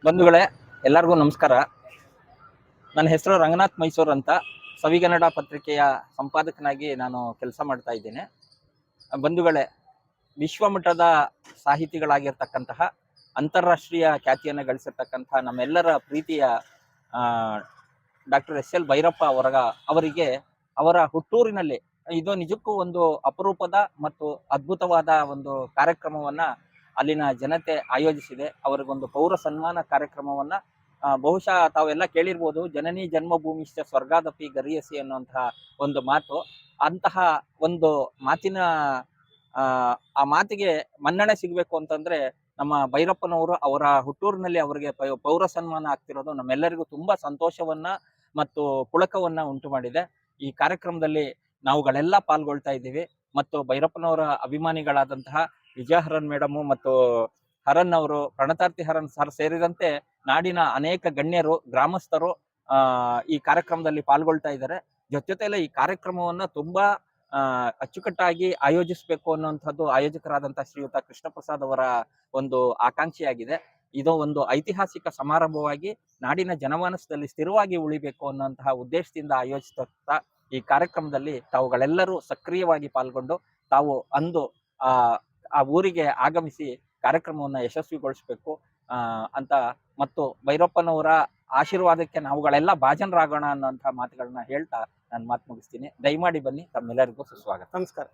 ಬಂಧುಗಳೇ, ಎಲ್ಲರಿಗೂ ನಮಸ್ಕಾರ. ನನ್ನ ಹೆಸರು ರಂಗನಾಥ್ ಮೈಸೂರು ಅಂತ. ಸವಿಗನ್ನಡ ಪತ್ರಿಕೆಯ ಸಂಪಾದಕನಾಗಿ ನಾನು ಕೆಲಸ ಮಾಡ್ತಾ ಇದ್ದೇನೆ. ಬಂಧುಗಳೇ, ವಿಶ್ವಮಟ್ಟದ ಸಾಹಿತಿಗಳಾಗಿರ್ತಕ್ಕಂತಹ, ಅಂತಾರಾಷ್ಟ್ರೀಯ ಖ್ಯಾತಿಯನ್ನು ಗಳಿಸಿರ್ತಕ್ಕಂತಹ ನಮ್ಮೆಲ್ಲರ ಪ್ರೀತಿಯ ಡಾಕ್ಟರ್ ಎಸ್ ಎಲ್ ಭೈರಪ್ಪ ಅವರಿಗೆ ಅವರ ಹುಟ್ಟೂರಿನಲ್ಲಿ ಇದು ನಿಜಕ್ಕೂ ಒಂದು ಅಪರೂಪದ ಮತ್ತು ಅದ್ಭುತವಾದ ಒಂದು ಕಾರ್ಯಕ್ರಮವನ್ನ ಅಲ್ಲಿನ ಜನತೆ ಆಯೋಜಿಸಿದೆ. ಅವರಿಗೊಂದು ಪೌರ ಸನ್ಮಾನ ಕಾರ್ಯಕ್ರಮವನ್ನ ಬಹುಶಃ ತಾವೆಲ್ಲ ಕೇಳಿರ್ಬೋದು, ಜನನಿ ಜನ್ಮಭೂಮಿಶ್ಚ ಸ್ವರ್ಗಾದಪಿ ಗರಿಯಸಿ ಅನ್ನುವಂತಹ ಒಂದು ಮಾತು. ಅಂತಹ ಒಂದು ಮಾತಿನ ಆ ಮಾತಿಗೆ ಮನ್ನಣೆ ಸಿಗಬೇಕು ಅಂತಂದ್ರೆ ನಮ್ಮ ಭೈರಪ್ಪನವರು ಅವರ ಹುಟ್ಟೂರಿನಲ್ಲಿ ಅವರಿಗೆ ಪೌರ ಸನ್ಮಾನ ಆಗ್ತಿರೋದು ನಮ್ಮೆಲ್ಲರಿಗೂ ತುಂಬಾ ಸಂತೋಷವನ್ನ ಮತ್ತು ಪುಳಕವನ್ನ ಉಂಟು ಮಾಡಿದೆ. ಈ ಕಾರ್ಯಕ್ರಮದಲ್ಲಿ ನಾವುಗಳೆಲ್ಲ ಪಾಲ್ಗೊಳ್ತಾ ಇದ್ದೀವಿ ಮತ್ತು ಭೈರಪ್ಪನವರ ಅಭಿಮಾನಿಗಳಾದಂತಹ ವಿಜಯಹರನ್ ಮೇಡಮು ಮತ್ತು ಹರನ್ ಅವರು, ಪ್ರಣತಾರ್ತಿ ಹರನ್ ಸರ್ ಸೇರಿದಂತೆ ನಾಡಿನ ಅನೇಕ ಗಣ್ಯರು, ಗ್ರಾಮಸ್ಥರು ಈ ಕಾರ್ಯಕ್ರಮದಲ್ಲಿ ಪಾಲ್ಗೊಳ್ತಾ ಇದ್ದಾರೆ. ಜೊತೆಯಲ್ಲೇ ಈ ಕಾರ್ಯಕ್ರಮವನ್ನ ತುಂಬಾ ಅಚ್ಚುಕಟ್ಟಾಗಿ ಆಯೋಜಿಸಬೇಕು ಅನ್ನುವಂಥದ್ದು ಆಯೋಜಕರಾದಂತಹ ಶ್ರೀಯುತ ಕೃಷ್ಣ ಪ್ರಸಾದ್ ಅವರ ಒಂದು ಆಕಾಂಕ್ಷೆಯಾಗಿದೆ. ಇದು ಒಂದು ಐತಿಹಾಸಿಕ ಸಮಾರಂಭವಾಗಿ ನಾಡಿನ ಜನಮಾನಸದಲ್ಲಿ ಸ್ಥಿರವಾಗಿ ಉಳಿಬೇಕು ಅನ್ನುವಂತಹ ಉದ್ದೇಶದಿಂದ ಆಯೋಜಿಸಿದ ಈ ಕಾರ್ಯಕ್ರಮದಲ್ಲಿ ತಾವುಗಳೆಲ್ಲರೂ ಸಕ್ರಿಯವಾಗಿ ಪಾಲ್ಗೊಂಡು ತಾವು ಅಂದು ಆ ಊರಿಗೆ ಆಗಮಿಸಿ ಕಾರ್ಯಕ್ರಮವನ್ನು ಯಶಸ್ವಿಗೊಳಿಸಬೇಕು ಅಂತ ಮತ್ತು ಭೈರಪ್ಪನವರ ಆಶೀರ್ವಾದಕ್ಕೆ ನಾವುಗಳೆಲ್ಲ ಭಾಜನರಾಗೋಣ ಅನ್ನೋಂಥ ಮಾತುಗಳನ್ನ ಹೇಳ್ತಾ ನಾನು ಮಾತು ಮುಗಿಸ್ತೀನಿ. ದಯಮಾಡಿ ಬನ್ನಿ. ತಮ್ಮೆಲ್ಲರಿಗೂ ಸುಸ್ವಾಗತ. ನಮಸ್ಕಾರ.